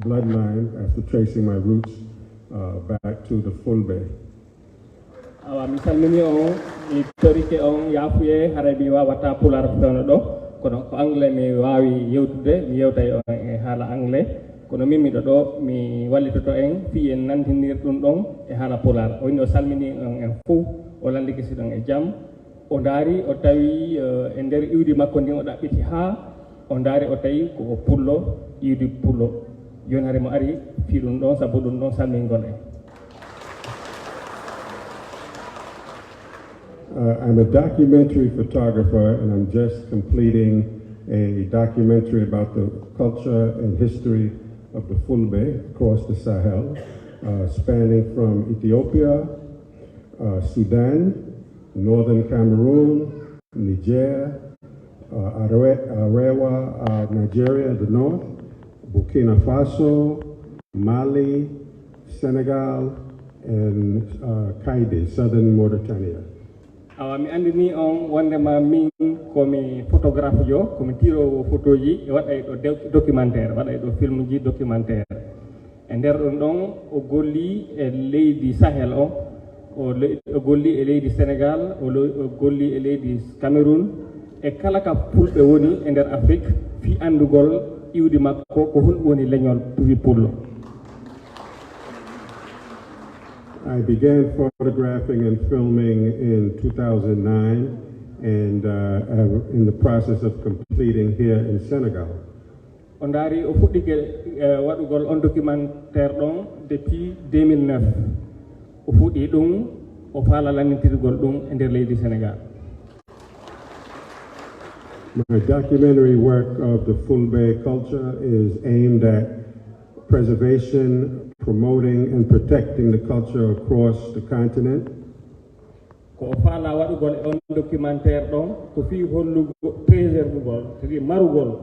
bloodline after tracing my roots back to the Fulbe. Misalnya ni torike on yafuye harabi wawata pular fewno do kono ko anglais mi wawi yewtude mi yewtay on e haala anglais kono min miɗo ɗo mi wallitoto en fi en nantinir ɗum ɗon e haala pular o woni o salmini on en fof o landi kesi ɗon e jaam o daari o tawi e nder iwdi makko ndin o ɗaɓɓiti ha o daari o tawi ko o pullo iwdi pullo joni hare mo ari fi ɗum ɗon sabu ɗum ɗon salmingol en. I'm a documentary photographer, and I'm just completing a documentary about the culture and history of the Fulbe across the Sahel, spanning from Ethiopia, Sudan, northern Cameroon, Niger, Arewa, Nigeria, the north, Burkina Faso, Mali, Senegal, and Kaide, southern Mauritania. Mi andini on wondema min komi photographe jo komi tiro photo ji e waɗay ɗo documentaire waɗay ɗo film ji documentaire e nder ɗon ɗon o golli e leydi Sahel o golli e leydi Sénégal o golli e leydi Cameroun e kala ka pulɓe woni e nder Afrique fi andugol iwdi makko ko hon woni leñol wi pullo. I began photographing and filming in 2009 and in the process of completing here in Senegal. On dari o fuɗɗike waɗugol on documentaire ɗon depuis 2009 o fuɗɗi ɗum o faala lannitirgol ɗum e nder leydi Sénégal. My documentary work of the Fulbe culture is aimed at preservation, promoting and protecting the culture across the continent. Ko faala waɗugol on documentaire ɗon ko fi hollugo préservugol c'est-à-dire marugol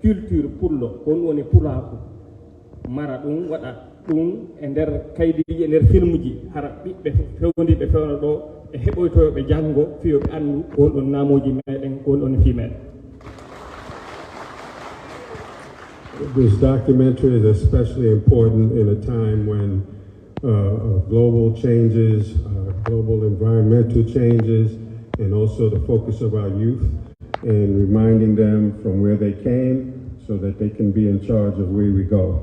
culture pullo on woni pulaako mara ɗum waɗa ɗum e nder kaydiji e nder film ji hara ɓiɓɓe fewniɓe fewno ɗo e heɓoytoyoɓe janngo fiyoɓe andu ko on ɗon naamoji meɗen ko on ɗon fi meɗen. This documentary is especially important in a time when global changes, global environmental changes, and also the focus of our youth and reminding them from where they came so that they can be in charge of where we go.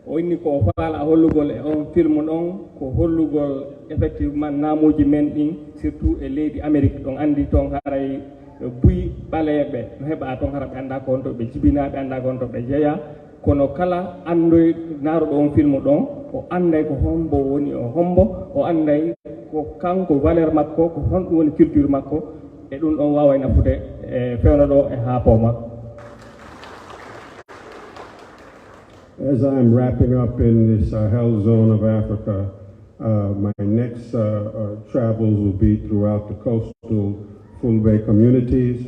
Onni ko faala hollugol e on film ɗon ko hollugol effectivement naamuji men ɗin surtout e leydi Amérique ɗon andi ton haray buy ɓaleɓe no heɓa toon hara ɓe annda ko honto ɓe jibina ɓe annda ko honto ɓe jeeya kono kala andoy naaruɗo on film ɗon o anday ko hombo woni o hombo o anday ko kanko valeur makko ko honɗum woni culture makko e ɗum ɗon wawa nafude e fewno ɗo e haapo makko. As I'm wrapping up in the Sahel zone of Africa, my next travels will be throughout the coastal Fulbe communities,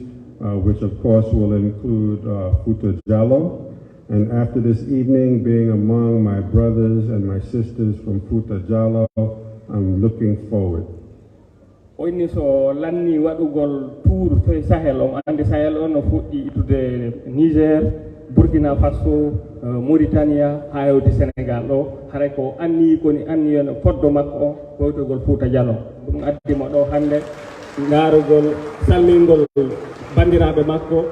which of course will include Fouta Djallon. And after this evening, being among my brothers and my sisters from Fouta Djallon, I'm looking forward. Onni so lanni waɗugol tour to Sahel on andi Sahel on no fuɗɗi itude Niger, Burkina Faso, Mauritania, ha yawti Sénégal ɗo haray ko anni koni anni no foddo makko o koytogol Fouta Djallon ɗum addimo ɗo hande ngarugol salmingol bandiraɓe makko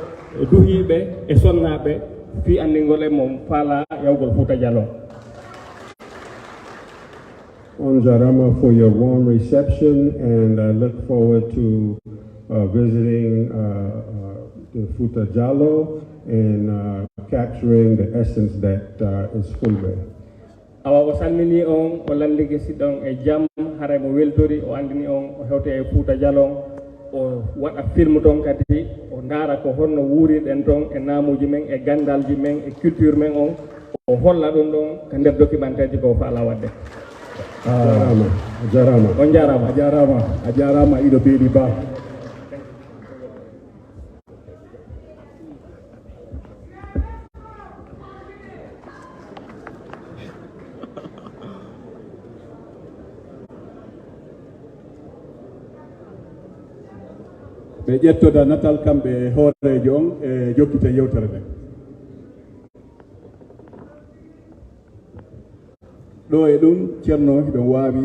duhiɓe e sonnaɓe fi andingol e mom faala yawgol Fouta Djallon. On Jarama for your warm reception, and I look forward to visiting the Fouta Djallon and capturing the essence that is Fulbe. Awa o salmini on o landike siɗon e jaam haray mo weltori o andini on o hewte e Fouta Djallon o waɗa film ton kadi o ndaara ko honno wuuriɗen ton e naamuji men e gandalji men e culture men on o holla ɗum ɗon ko nder documentaire ji ko faala wadde. A jarama Ido Beli Ba. ɓe ƴettoda natal kamɓe hoorejo on e jokkite yewtere nde. ɗo e ɗum ceerno hiɗon waawi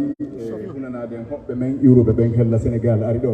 hunanaden hoɓɓe men iwruɓe ɓen hella Sénégal ari ɗo